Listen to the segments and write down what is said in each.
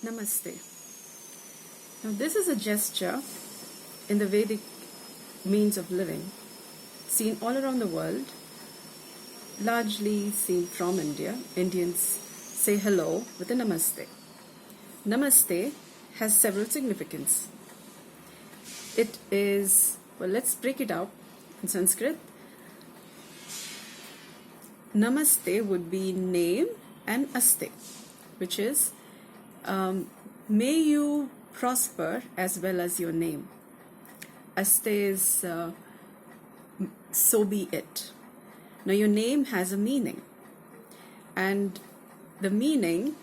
Namaste. Now this is a gesture in the Vedic means of living, seen all around the world, largely seen from India. Indians say hello with a Namaste. Namaste has several significance. It is, well, let's break it out in Sanskrit. Namaste would be name and aste, which is may you prosper as well as your name. Aste is so be it. Now your name has a meaning, and the meaning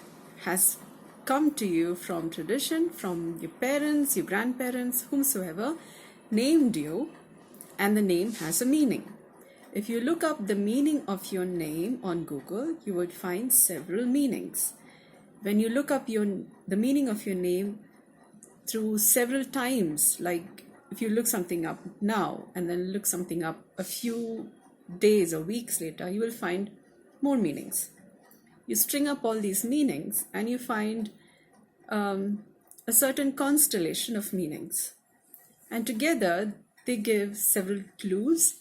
has come to you from tradition, from your parents, your grandparents, whomsoever named you, and the name has a meaning. If you look up the meaning of your name on Google, you would find several meanings. When you look up the meaning of your name through several times, like if you look something up now and then look something up a few days or weeks later, you will find more meanings. You string up all these meanings and you find a certain constellation of meanings. And together they give several clues,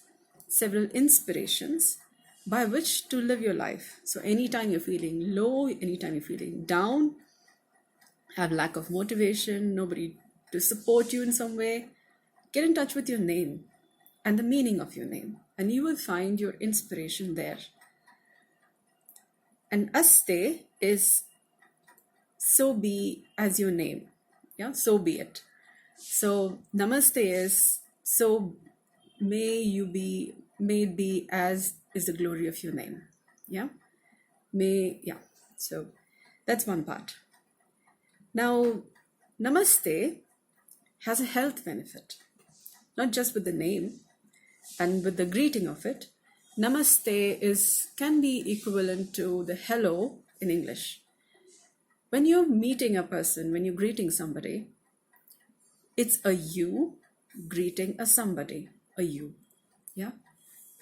several inspirations by which to live your life. So anytime you're feeling low, anytime you're feeling down, have lack of motivation, nobody to support you in some way, get in touch with your name and the meaning of your name, and you will find your inspiration there. And aste is so be as your name. Yeah, so be it. So namaste is so may it be as is the glory of your name. So that's one part. Now namaste has a health benefit, not just with the name and with the greeting of it. Namaste can be equivalent to the hello in English. When you're meeting a person, when you're greeting somebody, it's a you greeting a somebody, a you. Yeah.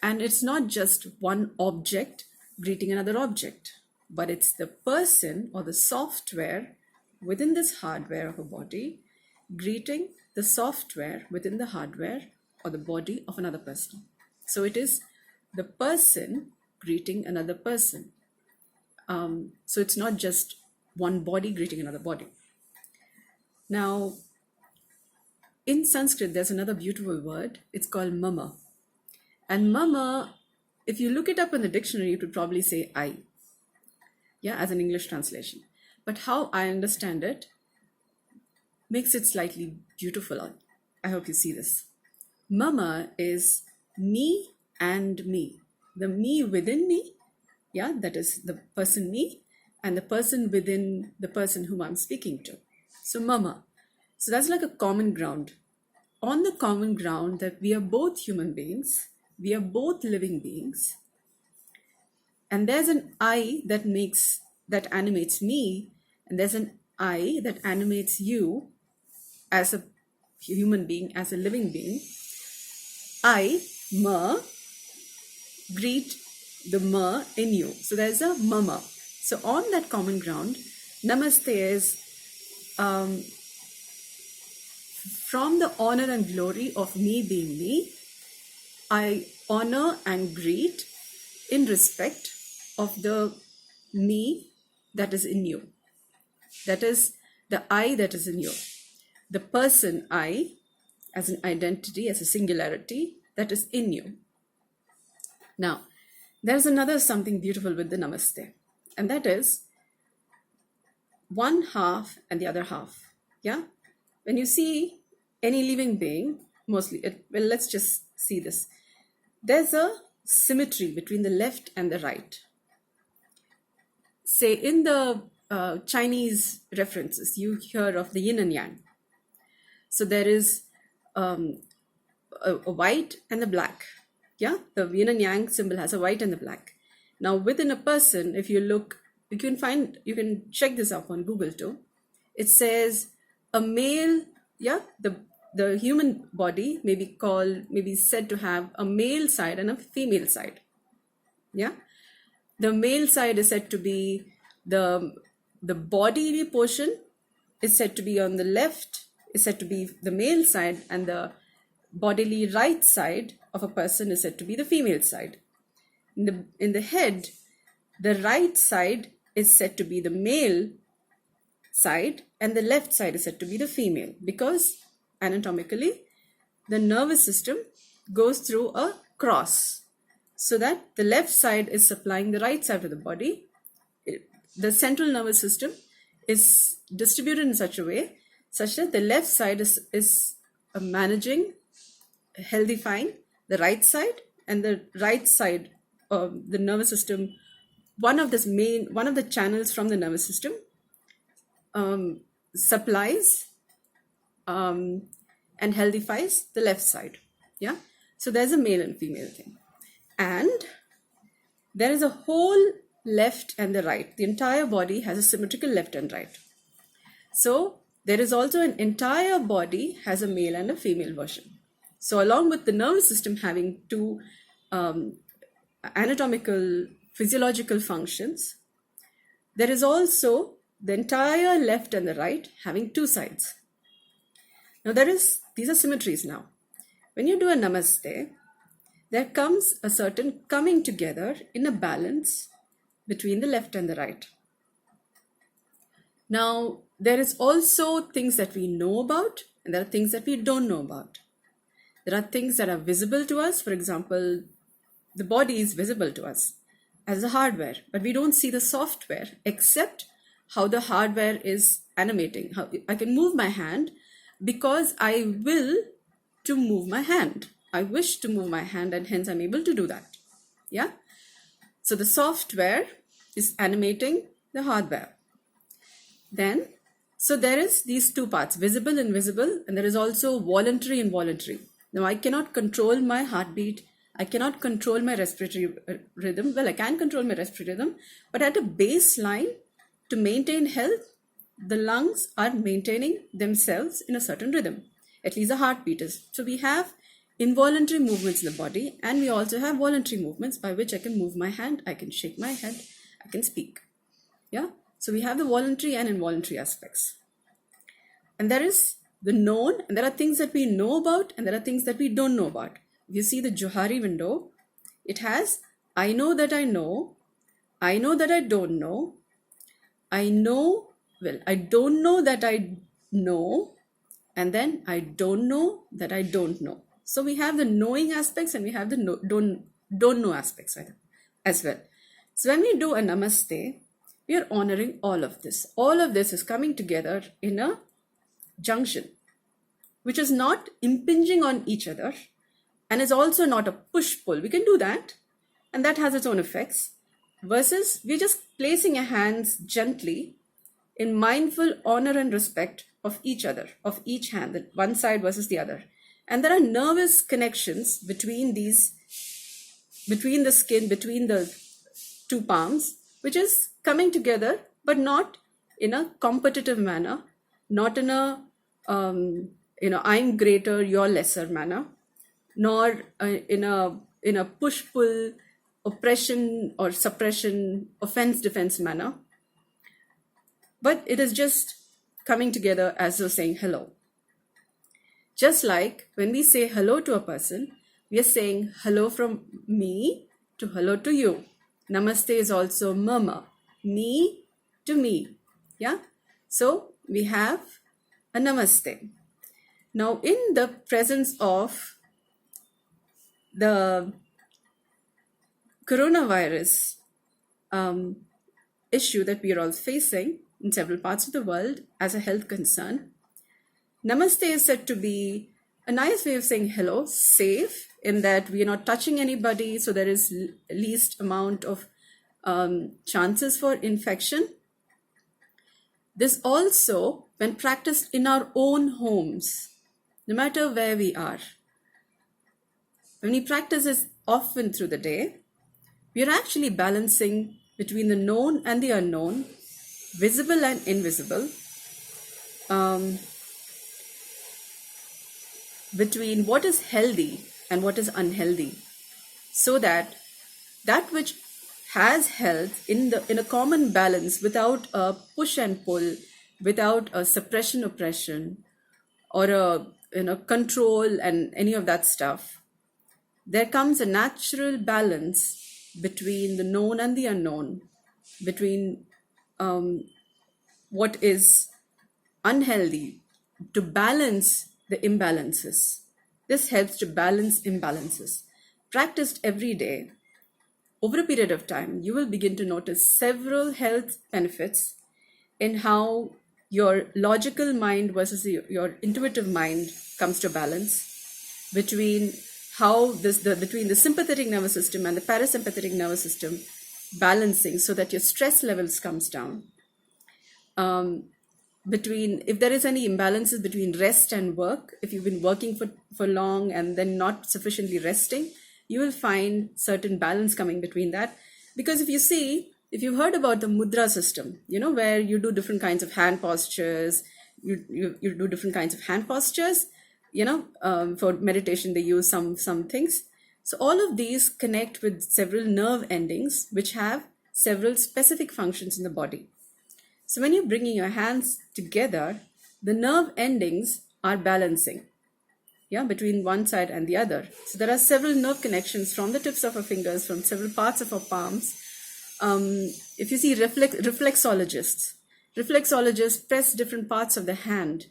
And it's not just one object greeting another object, but it's the person or the software within this hardware of a body greeting the software within the hardware or the body of another person. So it is the person greeting another person. So it's not just one body greeting another body. Now, in Sanskrit, there's another beautiful word. It's called mama. And mama, if you look it up in the dictionary, it would probably say I. Yeah, as an English translation. But how I understand it makes it slightly beautiful. I hope you see this. Mama is me and me. The me within me, yeah, that is the person me, and the person within the person whom I'm speaking to. So mama. So that's like a common ground. On the common ground that we are both human beings, we are both living beings, and there's an I that animates me, and there's an I that animates you as a human being, as a living being. I, ma, greet the ma in you. So there's a mama. So on that common ground, namaste is from the honor and glory of me being me, I honor and greet in respect of the me that is in you. That is the I that is in you. The person I as an identity, as a singularity that is in you. Now, there's another something beautiful with the namaste, and that is one half and the other half. Yeah? When you see any living being, let's just see this. There's a symmetry between the left and the right. Say in the Chinese references, you hear of the yin and yang. So there is a white and the black. Yeah, the yin and yang symbol has a white and the black. Now within a person, if you look, you can check this up on Google too. It says a male, yeah, the human body may be said to have a male side and a female side. Yeah, the male side is said to be the bodily portion is said to be on the left, is said to be the male side, and the bodily right side of a person is said to be the female side. In the head, the right side is said to be the male side and the left side is said to be the female, because anatomically the nervous system goes through a cross, so that the left side is supplying the right side of the body. The central nervous system is distributed in such a way such that the left side is managing, healthifying the right side, and the right side of the nervous system, one of the channels from the nervous system supplies and healthifies the left side. Yeah. So there's a male and female thing. And there is a whole left and the right. The entire body has a symmetrical left and right. So there is also an entire body has a male and a female version. So along with the nervous system having two anatomical, physiological functions, there is also the entire left and the right having two sides. Now these are symmetries now. When you do a Namaste, there comes a certain coming together in a balance between the left and the right. Now, there is also things that we know about, and there are things that we don't know about. There are things that are visible to us. For example, the body is visible to us as a hardware, but we don't see the software except how the hardware is animating. How I can move my hand because I will to move my hand. I wish to move my hand, and hence I'm able to do that. Yeah. So the software is animating the hardware. Then, so there is these two parts, visible, invisible, and there is also voluntary, involuntary. Now I cannot control my heartbeat. I cannot control my respiratory rhythm. Well, I can control my respiratory rhythm, but at a baseline, to maintain health, the lungs are maintaining themselves in a certain rhythm. At least the heartbeat is. So we have involuntary movements in the body, and we also have voluntary movements by which I can move my hand, I can shake my head, I can speak. Yeah. So we have the voluntary and involuntary aspects. And there is the known, and there are things that we know about, and there are things that we don't know about. If you see the Johari window, it has I know that I know that I don't know, I don't know that I know, and then I don't know that I don't know. So we have the knowing aspects and we have the don't know aspects as well. So when we do a Namaste, we are honoring all of this. All of this is coming together in a junction, which is not impinging on each other and is also not a push-pull. We can do that, and that has its own effects, versus we're just placing our hands gently in mindful honor and respect of each other, of each hand, that one side versus the other. And there are nervous connections between the skin, between the two palms, which is coming together, but not in a competitive manner, not in a, I'm greater, you're lesser manner, nor in a push-pull, oppression or suppression, offense-defense manner. But it is just coming together as though saying hello. Just like when we say hello to a person, we are saying hello from me to hello to you. Namaste is also murmur, me to me. Yeah. So we have a namaste. Now, in the presence of the coronavirus issue that we are all facing in several parts of the world as a health concern, Namaste is said to be a nice way of saying hello, safe, in that we are not touching anybody, so there is least amount of chances for infection. This also, when practiced in our own homes, no matter where we are, when we practice this often through the day, we are actually balancing between the known and the unknown, visible and invisible, between what is healthy and what is unhealthy, so that which has health in a common balance without a push and pull, without a suppression, oppression, or a control and any of that stuff, there comes a natural balance between the known and the unknown, between what is unhealthy, to balance the imbalances. This helps to balance imbalances. Practiced every day, over a period of time, you will begin to notice several health benefits in how your logical mind versus your intuitive mind comes to balance, between between the sympathetic nervous system and the parasympathetic nervous system balancing so that your stress levels comes down. Between, if there is any imbalances between rest and work, if you've been working for long and then not sufficiently resting, you will find certain balance coming between that. Because if you've heard about the mudra system, where you do different kinds of hand postures, you do different kinds of hand postures, for meditation, they use some things. So all of these connect with several nerve endings, which have several specific functions in the body. So when you're bringing your hands together, the nerve endings are balancing, between one side and the other. So there are several nerve connections from the tips of our fingers, from several parts of our palms. If you see reflexologists press different parts of the hand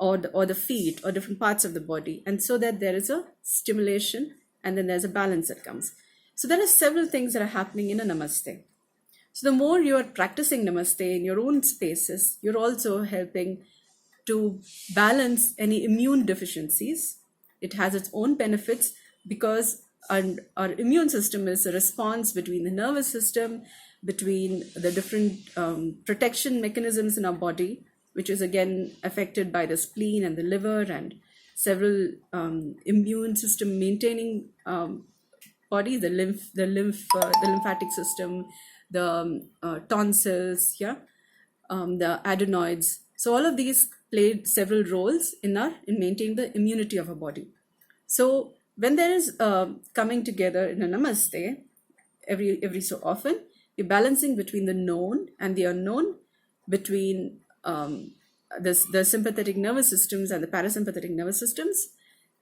or the feet or different parts of the body, and so that there is a stimulation and then there's a balance that comes. So there are several things that are happening in a Namaste. So the more you are practicing Namaste in your own spaces, you're also helping to balance any immune deficiencies. It has its own benefits because our immune system is a response between the nervous system, between the different protection mechanisms in our body, which is again affected by the spleen and the liver and several immune system maintaining body, the lymphatic system, the tonsils, the adenoids. So all of these played several roles in maintaining the immunity of our body. So when there is coming together in a Namaste, every so often, you're balancing between the known and the unknown, between the sympathetic nervous systems and the parasympathetic nervous systems,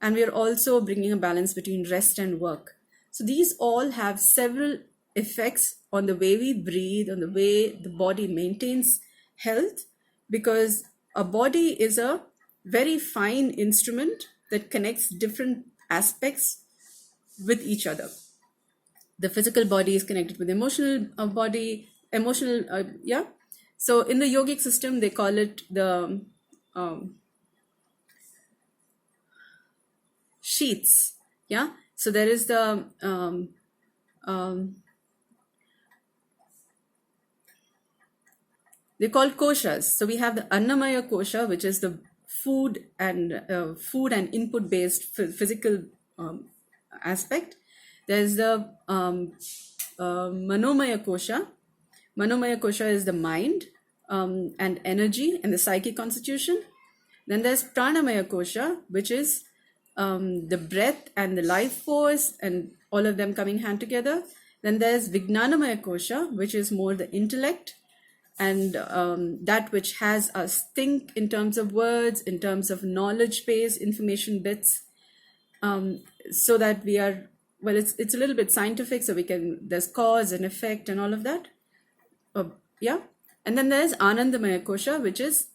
and we are also bringing a balance between rest and work. So these all have several effects on the way we breathe, on the way the body maintains health, because a body is a very fine instrument that connects different aspects with each other. The physical body is connected with the emotional body, So in the yogic system, they call it the sheaths. So there is the they're called koshas. So we have the Annamaya kosha, which is the food and input based physical aspect. There's the Manomaya kosha. Manomaya kosha is the mind and energy and the psychic constitution. Then there's Pranamaya kosha, which is the breath and the life force and all of them coming hand together. Then there's Vijnanamaya kosha, which is more the intellect and that which has us think in terms of words, in terms of knowledge-based information bits, so that we are, well, it's a little bit scientific, so there's cause and effect and all of that. And then there's Anandamaya kosha, which is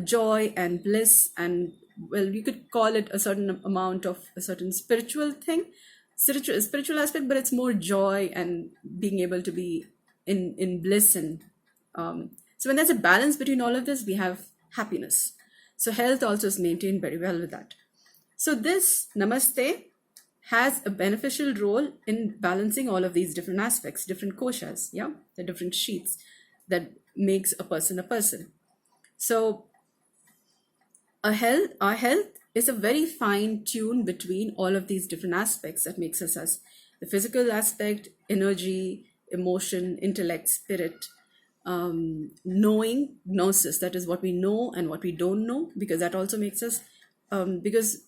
joy and bliss, and well, you could call it a certain amount of a certain spiritual spiritual aspect, but it's more joy and being able to be in bliss. And so when there's a balance between all of this, we have happiness. So health also is maintained very well with that. So this Namaste has a beneficial role in balancing all of these different aspects, different koshas, the different sheets that makes a person a person. So our health is a very fine tune between all of these different aspects that makes us. The physical aspect, energy, emotion, intellect, spirit, knowing, gnosis, that is what we know and what we don't know, because that also makes us, because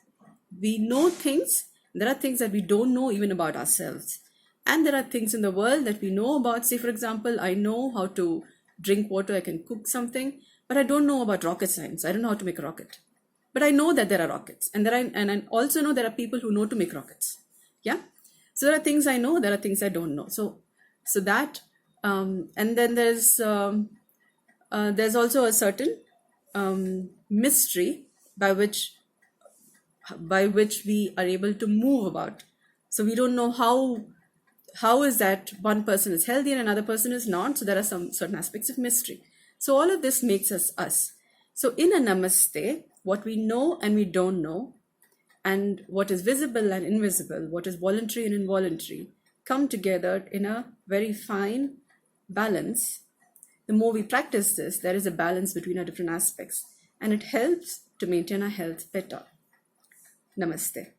we know things, there are things that we don't know even about ourselves. And there are things in the world that we know about. Say, for example, I know how to drink water, I can cook something, but I don't know about rocket science. I don't know how to make a rocket. But I know that there are rockets, and I also know there are people who know to make rockets. Yeah. So there are things I know, there are things I don't know. So that, and then there's also a certain mystery by which we are able to move about. So we don't know how is that one person is healthy and another person is not. So there are some certain aspects of mystery. So all of this makes us us. So in a namaste, what we know and we don't know, and what is visible and invisible, what is voluntary and involuntary, come together in a very fine balance. The more we practice this, there is a balance between our different aspects, and it helps to maintain our health better. Namaste.